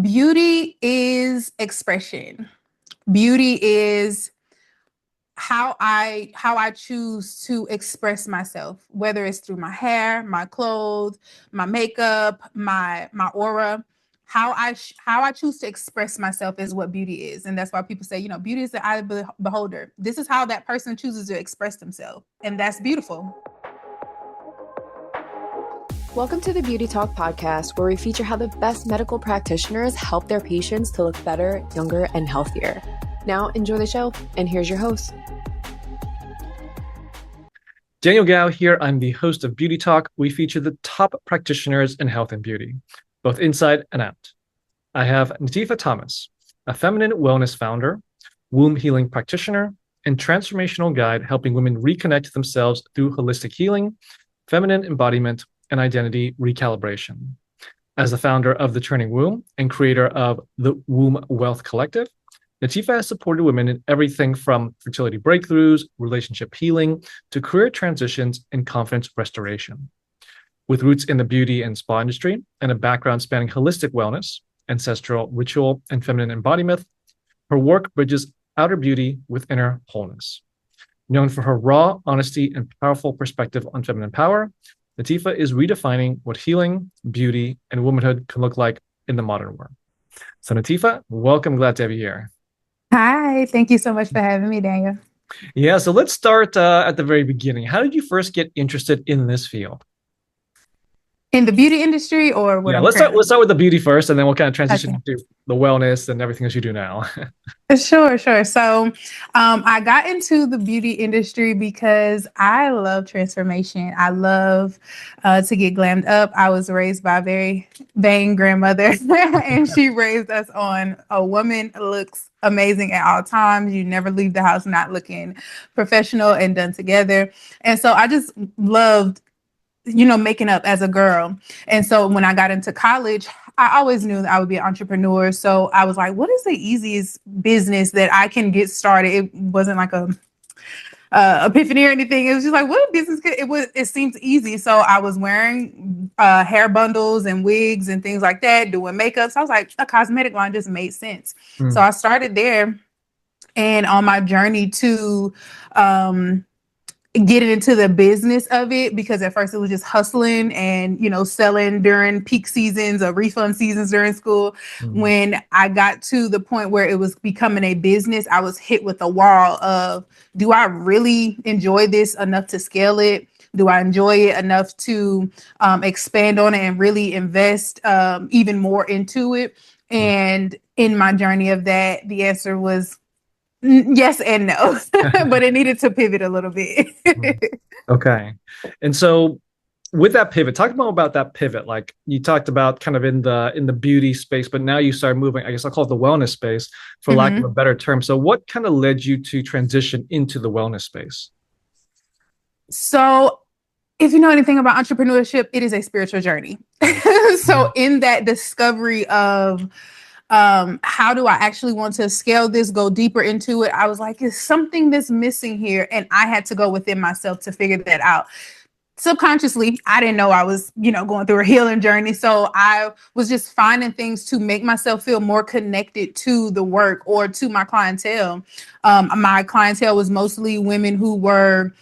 Beauty is expression. Beauty is how I choose to express myself, whether it's through my hair, my clothes, my makeup, my aura. How I choose to express myself is what beauty is, and that's why people say, beauty is the eye of the beholder. This is how that person chooses to express themselves, and that's beautiful. Welcome to the Beauty Talk podcast, where we feature how the best medical practitioners help their patients to look better, younger, and healthier. Now, enjoy the show, and here's your host. Daniel Gao here. I'm the host of Beauty Talk. We feature the top practitioners in health and beauty, both inside and out. I have Natifa Thomas, a feminine wellness founder, womb healing practitioner, and transformational guide helping women reconnect themselves through holistic healing, feminine embodiment, and identity recalibration. As the founder of The Turning Womb and creator of the Womb Wealth Collective, Natifa has supported women in everything from fertility breakthroughs, relationship healing, to career transitions and confidence restoration. With roots in the beauty and spa industry and a background spanning holistic wellness, ancestral ritual, and feminine embodiment, her work bridges outer beauty with inner wholeness. Known for her raw honesty and powerful perspective on feminine power, Natifa is redefining what healing, beauty, and womanhood can look like in the modern world. So Natifa, welcome. Glad to have you here. Hi, thank you so much for having me, Daniel. Yeah, so let's start at the very beginning. How did you first get interested in this field? In the beauty industry, or what? Yeah, let's start with the beauty first, and then we'll kind of transition to the wellness and everything that you do now. Sure. So I got into the beauty industry because I love transformation. I love to get glammed up. I was raised by a very vain grandmother, and she raised us on a woman looks amazing at all times. You never leave the house not looking professional and done together. And so I just loved making up as a girl. And so when I got into college, I always knew that I would be an entrepreneur. So I was like, what is the easiest business that I can get started? It wasn't like a epiphany or anything. It was just like, what business it seemed easy. So I was wearing hair bundles and wigs and things like that, doing makeup. So I was like, a cosmetic line just made sense. So I started there, and on my journey to getting into the business of it, because at first it was just hustling and selling during peak seasons or refund seasons during school. When I got to the point where it was becoming a business, I was hit with a wall of, do I really enjoy this enough to scale it? Do I enjoy it enough to expand on it and really invest even more into it? And in my journey of that, the answer was yes and no, but it needed to pivot a little bit. Okay. And so with that pivot, talk more about that pivot. Like you talked about kind of in the beauty space, but now you start moving, I guess I'll call it the wellness space, for lack of a better term. So what kind of led you to transition into the wellness space? So if you know anything about entrepreneurship, it is a spiritual journey. So in that discovery of how do I actually want to scale this, go deeper into it, I was like, is something that's missing here? And I had to go within myself to figure that out. Subconsciously, I didn't know I was, going through a healing journey. So I was just finding things to make myself feel more connected to the work or to my clientele. My clientele was mostly women who were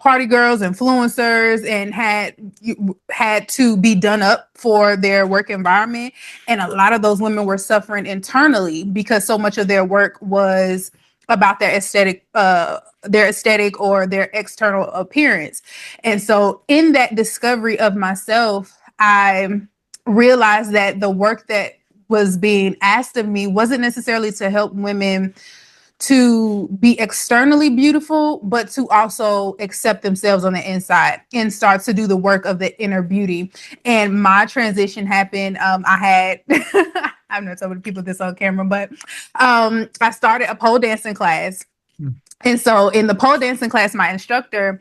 party girls, influencers, and had to be done up for their work environment. And a lot of those women were suffering internally because so much of their work was about their aesthetic or their external appearance. And so in that discovery of myself, I realized that the work that was being asked of me wasn't necessarily to help women to be externally beautiful, but to also accept themselves on the inside and start to do the work of the inner beauty. And my transition happened. I had, I've never told people this on camera, but I started a pole dancing class. And so in the pole dancing class, my instructor,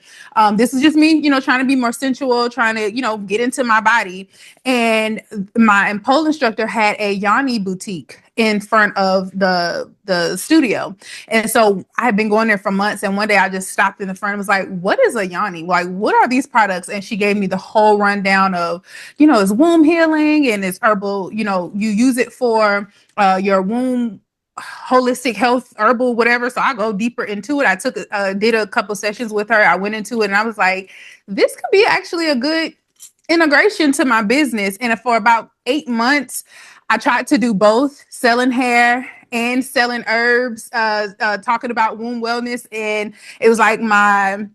this is just me, trying to be more sensual, trying to, get into my body. And my pole instructor had a Yanni boutique in front of the studio. And so I had been going there for months. And one day I just stopped in the front and was like, what is a Yanni? Like, what are these products? And she gave me the whole rundown of, it's womb healing and it's herbal, you use it for your womb holistic health, herbal, whatever. So I go deeper into it. I did a couple sessions with her. I went into it and I was like, this could be actually a good integration to my business. And for about 8 months, I tried to do both, selling hair and selling herbs, talking about womb wellness. And it was like my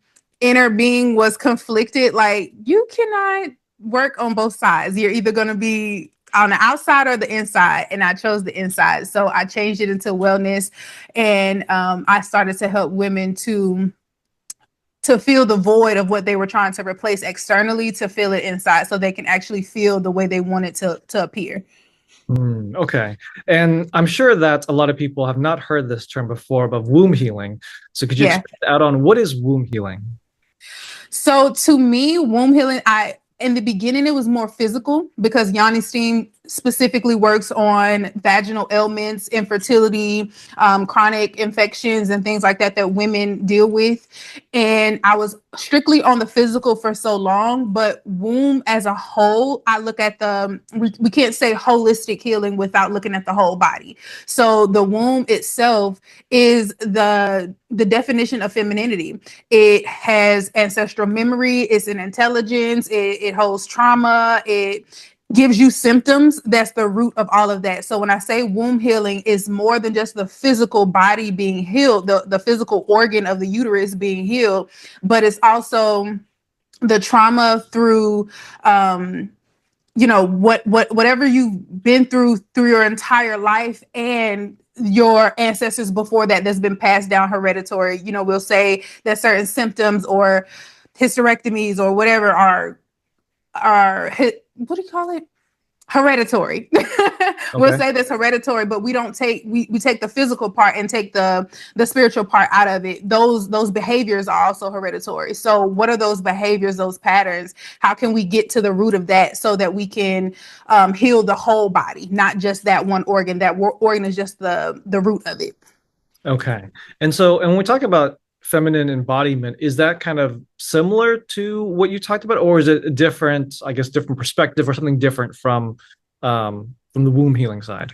inner being was conflicted. Like, you cannot work on both sides. You're either going to be on the outside or the inside, and I chose the inside. So I changed it into wellness, and I started to help women to fill the void of what they were trying to replace externally, to fill it inside, so they can actually feel the way they want it to appear. Okay. And I'm sure that a lot of people have not heard this term before, but womb healing. So could you expand out on what is womb healing? So to me, womb healing, in the beginning, it was more physical because Yanni steam specifically works on vaginal ailments, infertility, chronic infections, and things like that women deal with. And I was strictly on the physical for so long, but womb as a whole, I look at we can't say holistic healing without looking at the whole body. So the womb itself is the definition of femininity. It has ancestral memory. It's an intelligence. It holds trauma. It gives you symptoms. That's the root of all of that. So when I say womb healing, is more than just the physical body being healed, the physical organ of the uterus being healed, but it's also the trauma through whatever you've been through your entire life, and your ancestors before that's been passed down hereditary. We'll say that certain symptoms or hysterectomies or whatever are what do you call it? Hereditary. We'll say that's hereditary, but we take the physical part and take the spiritual part out of it. Those behaviors are also hereditary. So what are those behaviors, those patterns? How can we get to the root of that so that we can heal the whole body, not just that one organ? That organ is just the root of it. Okay. And when we talk about feminine embodiment, is that kind of similar to what you talked about, or is it a different perspective, or something different from the womb healing side?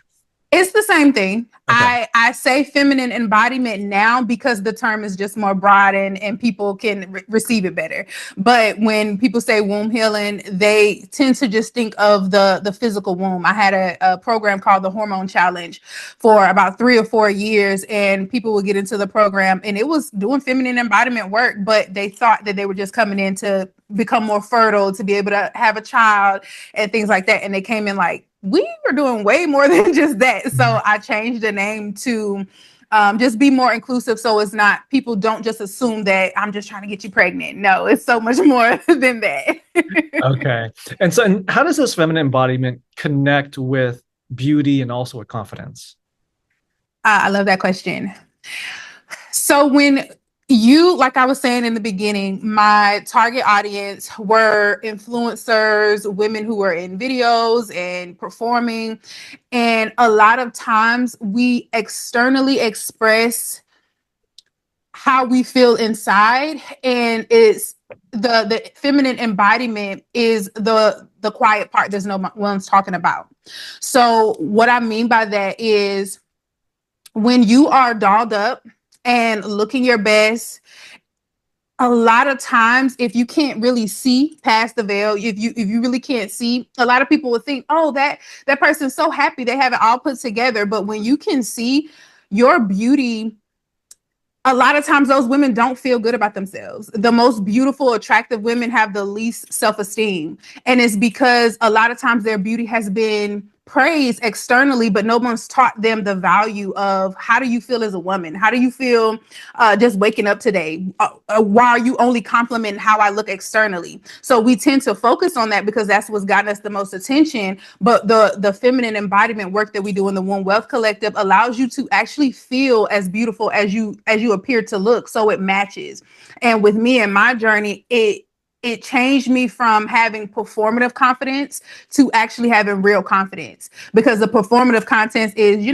It's the same thing. Okay. I say feminine embodiment now because the term is just more broad and people can receive it better. But when people say womb healing, they tend to just think of the physical womb. I had a program called the Hormone Challenge for about 3 or 4 years, and people would get into the program and it was doing feminine embodiment work, but they thought that they were just coming in to become more fertile, to be able to have a child and things like that. And they came in like, we were doing way more than just that. So I changed the name to just be more inclusive. So it's not, people don't just assume that I'm just trying to get you pregnant. No, it's so much more than that. Okay. And how does this feminine embodiment connect with beauty and also with confidence? I love that question. So when like I was saying in the beginning, my target audience were influencers, women who were in videos and performing. And a lot of times we externally express how we feel inside. And it's the feminine embodiment is the quiet part there's no one's talking about. So what I mean by that is when you are dolled up and looking your best, a lot of times, if you can't really see past the veil, if you really can't see, a lot of people would think, oh, that person's so happy, they have it all put together. But when you can see your beauty, a lot of times those women don't feel good about themselves. The most beautiful, attractive women have the least self-esteem. And it's because a lot of times their beauty has been praised externally, but no one's taught them the value of how do you feel as a woman? How do you feel just waking up today? Why are you only complimenting how I look externally? So we tend to focus on that because that's what's gotten us the most attention. But the feminine embodiment work that we do in the One Wealth Collective allows you to actually feel as beautiful as you appear to look. So it matches. And with me and my journey, it changed me from having performative confidence to actually having real confidence, because the performative content is,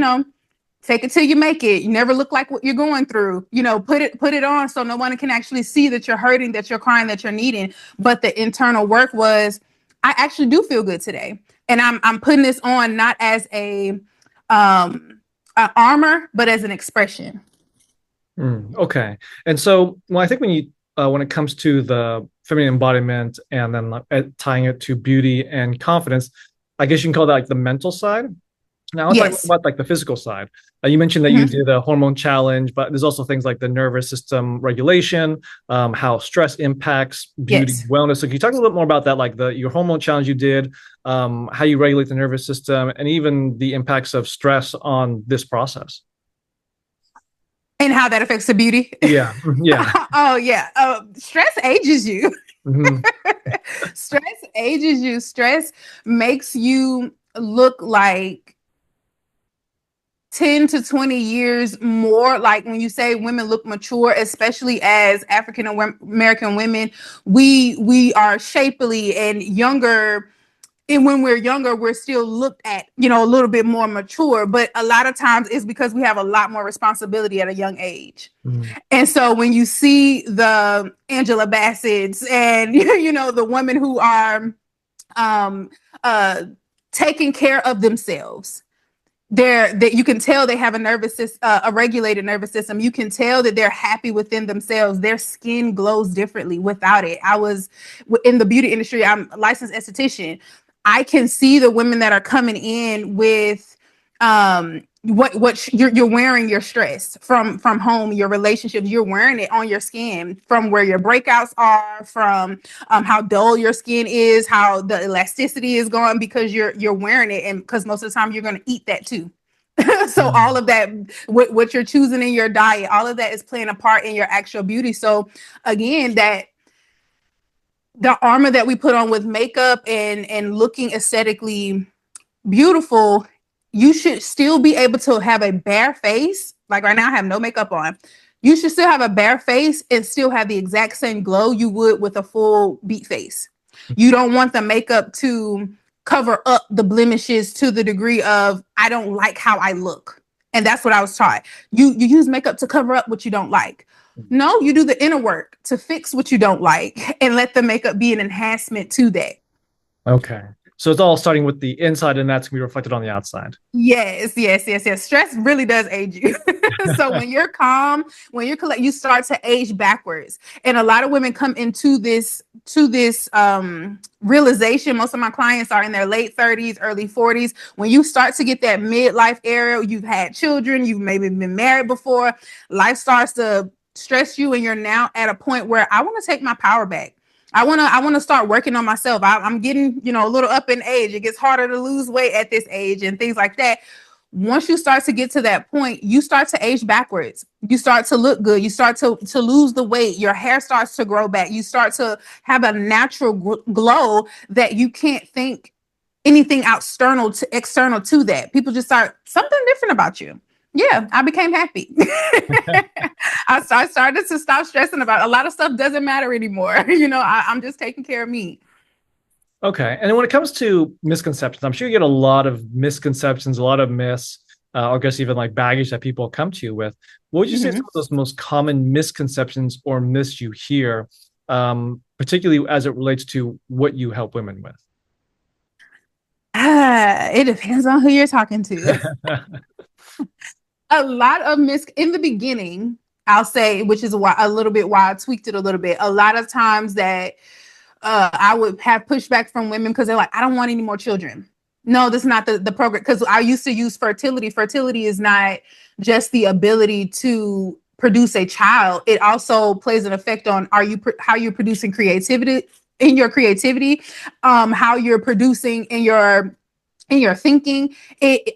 fake it till you make it. You never look like what you're going through. Put it on so no one can actually see that you're hurting, that you're crying, that you're needing. But the internal work was, I actually do feel good today, and I'm putting this on not as a armor, but as an expression. Okay, and so I think when it comes to the feminine embodiment and then tying it to beauty and confidence, I guess you can call that like the mental side. Now let's talk about like the physical side. You mentioned that you did a hormone challenge, but there's also things like the nervous system regulation, how stress impacts beauty, wellness. So can you talk a little bit more about that, like your hormone challenge you did, how you regulate the nervous system, and even the impacts of stress on this process? And how that affects the beauty? Yeah. Oh, yeah. Stress ages you. Stress ages you. Stress makes you look like 10 to 20 years more. Like when you say women look mature, especially as African American women, we are shapely and younger. And when we're younger, we're still looked at, a little bit more mature. But a lot of times it's because we have a lot more responsibility at a young age. And so when you see the Angela Bassett's and, the women who are taking care of themselves, that you can tell they have a regulated nervous system. You can tell that they're happy within themselves. Their skin glows differently without it. I was in the beauty industry. I'm a licensed esthetician. I can see the women that are coming in with what you're wearing your stress from home, your relationships, you're wearing it on your skin, from where your breakouts are, from how dull your skin is, how the elasticity is going, because you're wearing it, and because most of the time you're going to eat that too. So all of that, what you're choosing in your diet, all of that is playing a part in your actual beauty. So again, that the armor that we put on with makeup and looking aesthetically beautiful, you should still be able to have a bare face. Like right now I have no makeup on. You should still have a bare face and still have the exact same glow you would with a full beat face. You don't want the makeup to cover up the blemishes to the degree of, I don't like how I look. And that's what I was taught. You use makeup to cover up what you don't like. No, you do the inner work to fix what you don't like and let the makeup be an enhancement to that. Okay. So it's all starting with the inside, and that's going to be reflected on the outside. Yes. Stress really does age you. So when you're calm, when you're you start to age backwards. And a lot of women come into this realization. Most of my clients are in their late 30s, early 40s. When you start to get that midlife era, you've had children, you've maybe been married before, life starts to stress you, and you're now at a point where I want to take my power back. I want to start working on myself. I'm getting, a little up in age. It gets harder to lose weight at this age and things like that. Once you start to get to that point, you start to age backwards. You start to look good. You start to lose the weight. Your hair starts to grow back. You start to have a natural glow that you can't think anything external to that. People just start something different about you. Yeah, I became happy. I started to stop stressing about it. A lot of stuff doesn't matter anymore. I'm just taking care of me. Okay. And then when it comes to misconceptions, I'm sure you get a lot of misconceptions, a lot of myths, or I guess even like baggage that people come to you with. What would you say are some of those most common misconceptions or myths you hear, particularly as it relates to what you help women with? It depends on who you're talking to. A lot of in the beginning, I'll say, which is why a little bit why I tweaked it a little bit. A lot of times that I would have pushback from women because they're like, I don't want any more children. No, that's not the program. Because I used to use fertility. Fertility is not just the ability to produce a child. It also plays an effect on how you're producing creativity, how you're producing in your in your thinking.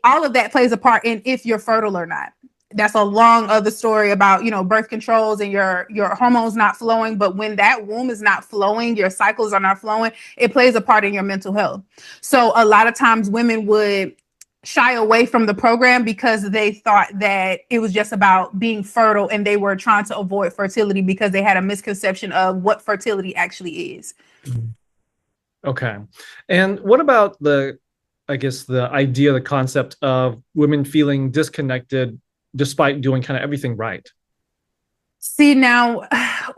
All of that plays a part in if you're fertile or not. That's a long other story about, birth controls and your hormones not flowing. But when that womb is not flowing, your cycles are not flowing, it plays a part in your mental health. So a lot of times women would shy away from the program because they thought that it was just about being fertile, and they were trying to avoid fertility because they had a misconception of what fertility actually is. Okay. And what about the idea, the concept of women feeling disconnected despite doing kind of everything right? See, now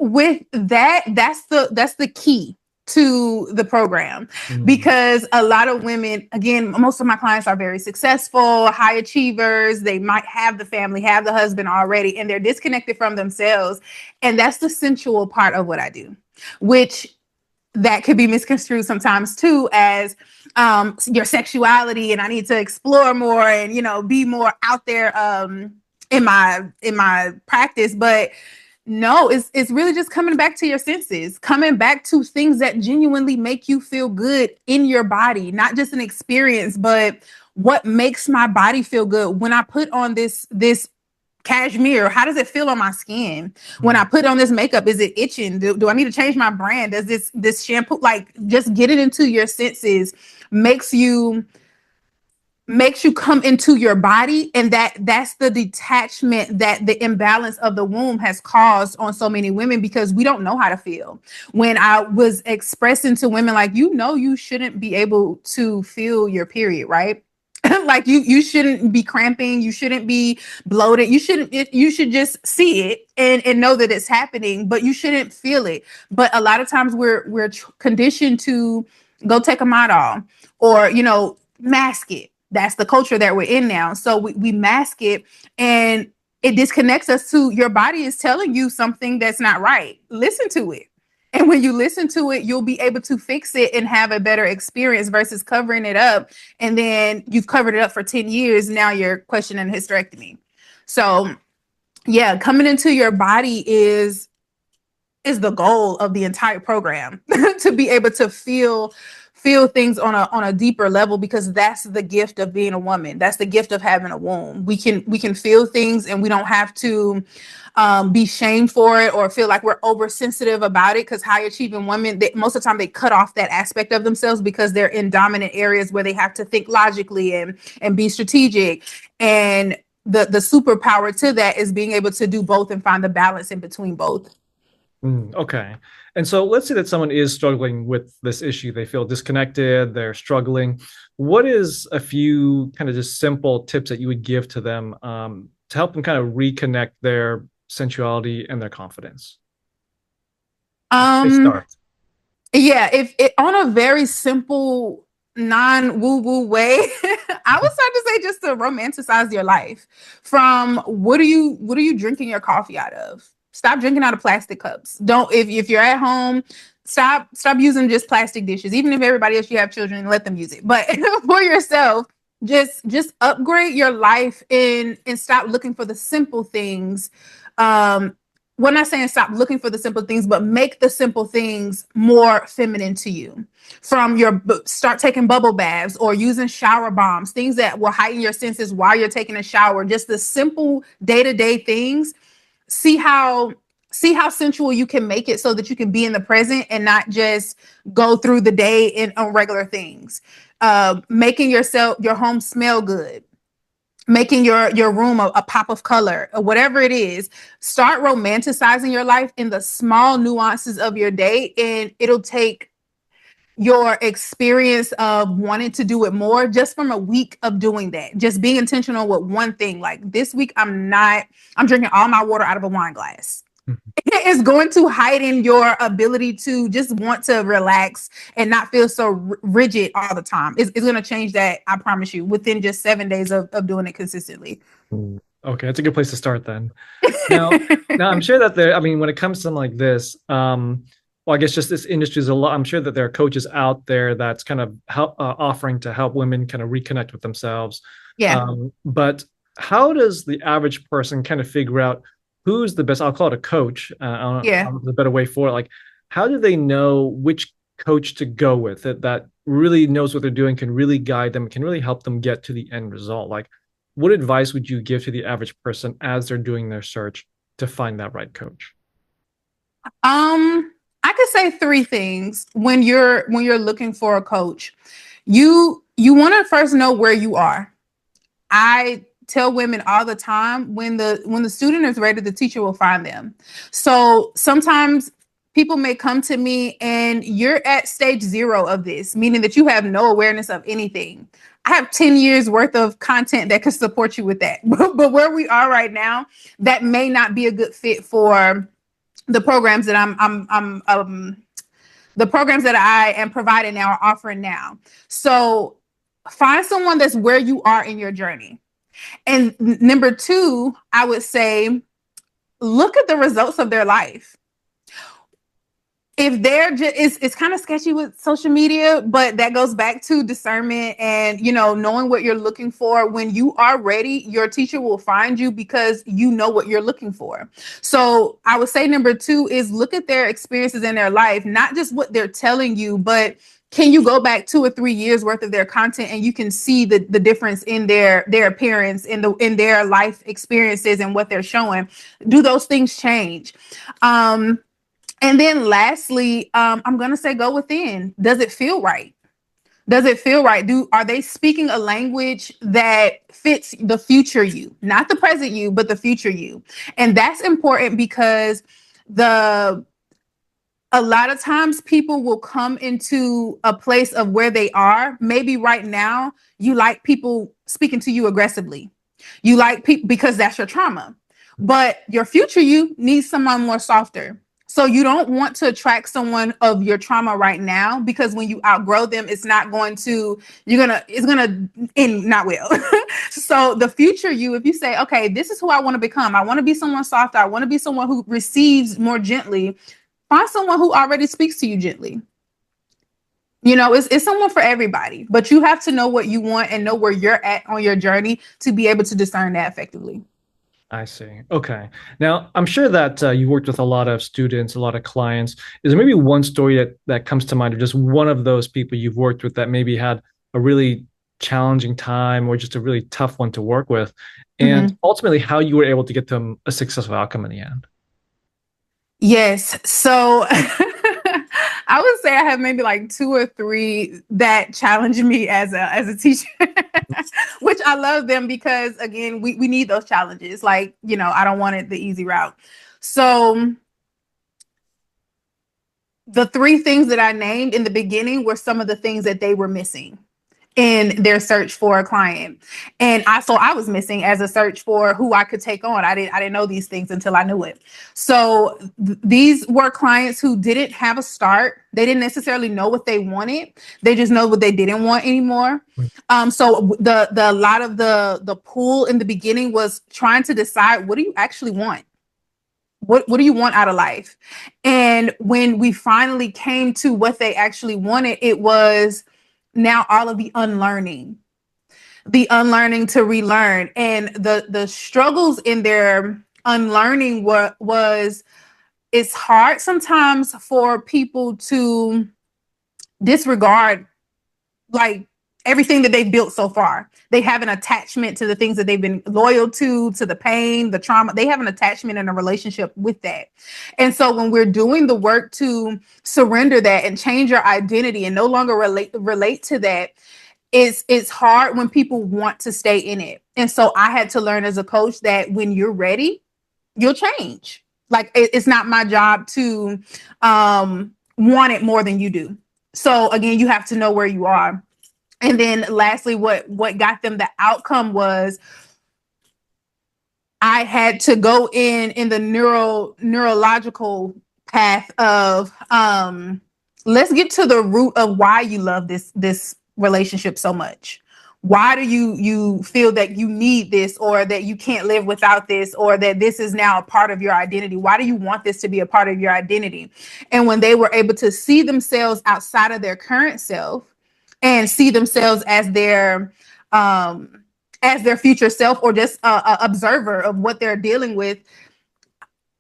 with that, that's the key to the program, because a lot of women, again, most of my clients are very successful, high achievers. They might have the family, have the husband already, and they're disconnected from themselves. And that's the sensual part of what I do, which that could be misconstrued sometimes too as your sexuality, and I need to explore more and be more out there in my practice. But no, it's really just coming back to your senses, coming back to things that genuinely make you feel good in your body, not just an experience, but what makes my body feel good. When I put on this cashmere, how does it feel on my skin? When I put on this makeup, is it itching? Do I need to change my brand? Does this shampoo, like, just get it into your senses, makes you come into your body. And that's the detachment that the imbalance of the womb has caused on so many women, because we don't know how to feel. When I was expressing to women, like, you shouldn't be able to feel your period, right? Like you shouldn't be cramping, you shouldn't be bloated, you should just see it and know that it's happening, but you shouldn't feel it. But a lot of times we're conditioned to go take a Midol, or mask it. That's the culture that we're in now. So we mask it, and it disconnects us to your body is telling you something that's not right. Listen to it. And when you listen to it, you'll be able to fix it and have a better experience versus covering it up. And then you've covered it up for 10 years. Now you're questioning hysterectomy. So yeah, coming into your body is the goal of the entire program, to be able to feel things on a deeper level, because that's the gift of being a woman. That's the gift of having a womb. We can feel things, and we don't have to be shamed for it or feel like we're oversensitive about it, because high achieving women, most of the time they cut off that aspect of themselves because they're in dominant areas where they have to think logically and be strategic. And the superpower to that is being able to do both and find the balance in between both. Okay. And so let's say that someone is struggling with this issue. They feel disconnected, they're struggling. What is a few kind of just simple tips that you would give to them to help them kind of reconnect their sensuality and their confidence? They start. Yeah, if it on a very simple, non-woo-woo way, I would start to say just to romanticize your life. From what are you drinking your coffee out of? Stop drinking out of plastic cups. Don't, if you're at home, stop using just plastic dishes. Even if everybody else, you have children, let them use it. But for yourself, just upgrade your life and stop looking for the simple things. We're not saying stop looking for the simple things, but make the simple things more feminine to you. Start taking bubble baths or using shower bombs, things that will heighten your senses while you're taking a shower. Just the simple day-to-day things. See how sensual you can make it, so that you can be in the present and not just go through the day on regular things. Making your home smell good, making your room a pop of color, or whatever it is. Start romanticizing your life in the small nuances of your day, and it'll take your experience of wanting to do it more, just from a week of doing that. Just being intentional with one thing. Like, this week, I'm drinking all my water out of a wine glass. It's going to heighten your ability to just want to relax and not feel so rigid all the time. It's going to change that, I promise you, within just 7 days of doing it consistently. Okay, that's a good place to start then. Now I'm sure that when it comes to something like this, well, I guess just this industry is a lot. I'm sure that there are coaches out there that's kind of offering to help women kind of reconnect with themselves. Yeah. But how does the average person kind of figure out who's the best? I'll call it a coach. I don't know the better way for it. Like, how do they know which coach to go with that really knows what they're doing, can really guide them, can really help them get to the end result? Like, what advice would you give to the average person as they're doing their search to find that right coach? I could say three things when you're looking for a coach. You want to first know where you are. I tell women all the time, when the student is ready, the teacher will find them. So sometimes people may come to me and you're at stage 0 of this, meaning that you have no awareness of anything. I have 10 years worth of content that could support you with that. But where we are right now, that may not be a good fit for the programs that the programs that I am providing now or offering now. So find someone that's where you are in your journey. And number 2, I would say, look at the results of their life. If they're just, it's kind of sketchy with social media, but that goes back to discernment and, knowing what you're looking for. When you are ready, your teacher will find you because you know what you're looking for. So I would say number 2 is look at their experiences in their life, not just what they're telling you, but can you go back 2 or 3 years worth of their content and you can see the difference in their appearance, in their life experiences and what they're showing. Do those things change? And then lastly, I'm going to say go within. Does it feel right? Does it feel right? Are they speaking a language that fits the future you, not the present you, but the future you? And that's important because a lot of times people will come into a place of where they are. Maybe right now you like people speaking to you aggressively. You like people because that's your trauma, but your future you needs someone more softer. So you don't want to attract someone of your trauma right now, because when you outgrow them, it's going to end not well. So the future you, if you say, okay, this is who I want to become. I want to be someone softer. I want to be someone who receives more gently. Find someone who already speaks to you gently. It's someone for everybody, but you have to know what you want and know where you're at on your journey to be able to discern that effectively. I see. Okay. Now, I'm sure that you worked with a lot of students, a lot of clients. Is there maybe one story that comes to mind of just one of those people you've worked with that maybe had a really challenging time or just a really tough one to work with, and ultimately how you were able to get them a successful outcome in the end? Yes. So I would say I have maybe like 2 or 3 that challenge me as a teacher, which I love them because, again, we need those challenges. Like, I don't want it the easy route. So the 3 things that I named in the beginning were some of the things that they were missing in their search for a client. And I was missing as a search for who I could take on. I didn't know these things until I knew it. So these were clients who didn't have a start. They didn't necessarily know what they wanted. They just know what they didn't want anymore. So the lot of the pool in the beginning was trying to decide, what do you actually want? What do you want out of life? And when we finally came to what they actually wanted, it was now all of the unlearning to relearn. And the struggles in their unlearning was it's hard sometimes for people to disregard like everything that they've built so far. They have an attachment to the things that they've been loyal to the pain, the trauma. They have an attachment and a relationship with that. And so when we're doing the work to surrender that and change your identity and no longer relate to that, it's hard when people want to stay in it. And so I had to learn as a coach that when you're ready, you'll change. Like it's not my job to want it more than you do. So again, you have to know where you are. And then lastly, what got them the outcome was I had to go in the neurological path of let's get to the root of why you love this relationship so much. Why do you feel that you need this, or that you can't live without this, or that this is now a part of your identity? Why do you want this to be a part of your identity? And when they were able to see themselves outside of their current self and see themselves as their future self, or just a observer of what they're dealing with,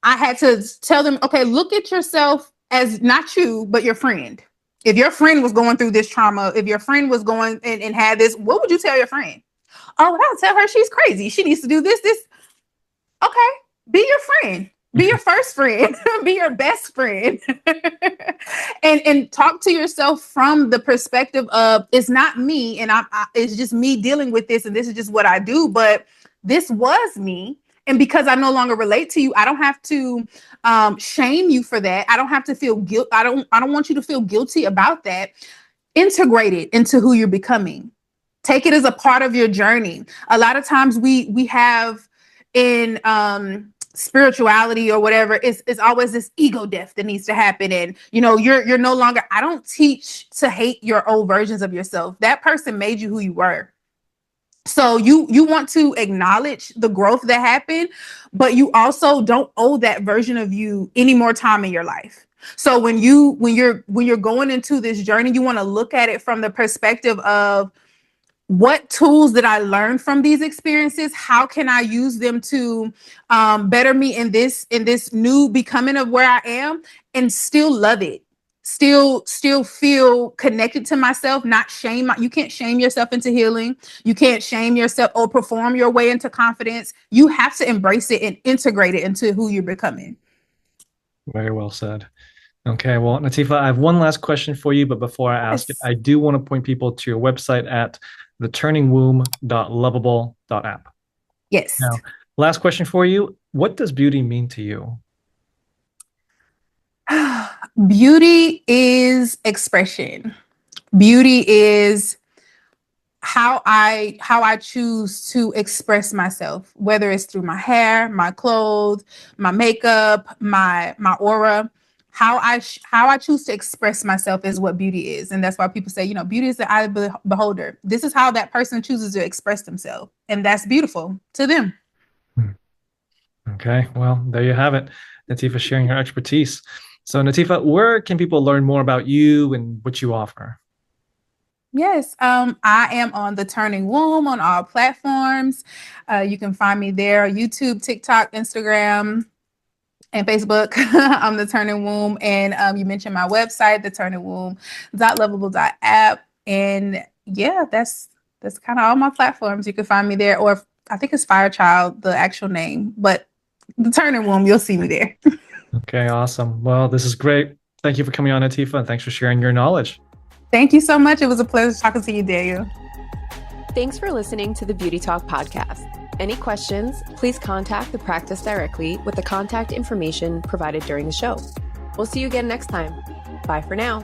I had to tell them, okay, look at yourself as not you, but your friend. If your friend was going through this trauma, if your friend was going and had this, what would you tell your friend? Oh, I'll tell her she's crazy. She needs to do this. Okay, be your friend. Be your first friend. Be your best friend. and talk to yourself from the perspective of, it's not me, and it's just me dealing with this, and this is just what I do. But this was me, and because I no longer relate to you, I don't have to shame you for that. I don't have to feel guilt. I don't want you to feel guilty about that. Integrate it into who you're becoming. Take it as a part of your journey. A lot of times we have in spirituality or whatever, it's always this ego death that needs to happen. And you're no longer, I don't teach to hate your old versions of yourself. That person made you who you were. So you want to acknowledge the growth that happened, but you also don't owe that version of you any more time in your life. So when you're going into this journey, you want to look at it from the perspective of, what tools did I learn from these experiences? How can I use them to better me in this new becoming of where I am, and still love it? Still feel connected to myself, not shame. You can't shame yourself into healing. You can't shame yourself or perform your way into confidence. You have to embrace it and integrate it into who you're becoming. Very well said. Okay, well, Natifa, I have one last question for you, but before I ask it, I do want to point people to your website at theturningwomb.lovable.app. Yes. Now, last question for you. What does beauty mean to you? Beauty is expression. Beauty is how I choose to express myself, whether it's through my hair, my clothes, my makeup, my aura. How I choose to express myself is what beauty is. And that's why people say, beauty is the eye of the beholder. This is how that person chooses to express themselves. And that's beautiful to them. Okay, well, there you have it. Natifa sharing her expertise. So Natifa, where can people learn more about you and what you offer? Yes, I am on The Turning Womb on all platforms. You can find me there, YouTube, TikTok, Instagram, and Facebook. I'm The Turning Womb. And you mentioned my website, theturningwomb.lovable.app. And yeah, that's kind of all my platforms. You can find me there, or I think it's Firechild, the actual name, but The Turning Womb, you'll see me there. Okay, awesome. Well, this is great. Thank you for coming on, Natifa, and thanks for sharing your knowledge. Thank you so much. It was a pleasure talking to you, Daniel. Thanks for listening to the Beauty Talk podcast. Any questions, please contact the practice directly with the contact information provided during the show. We'll see you again next time. Bye for now.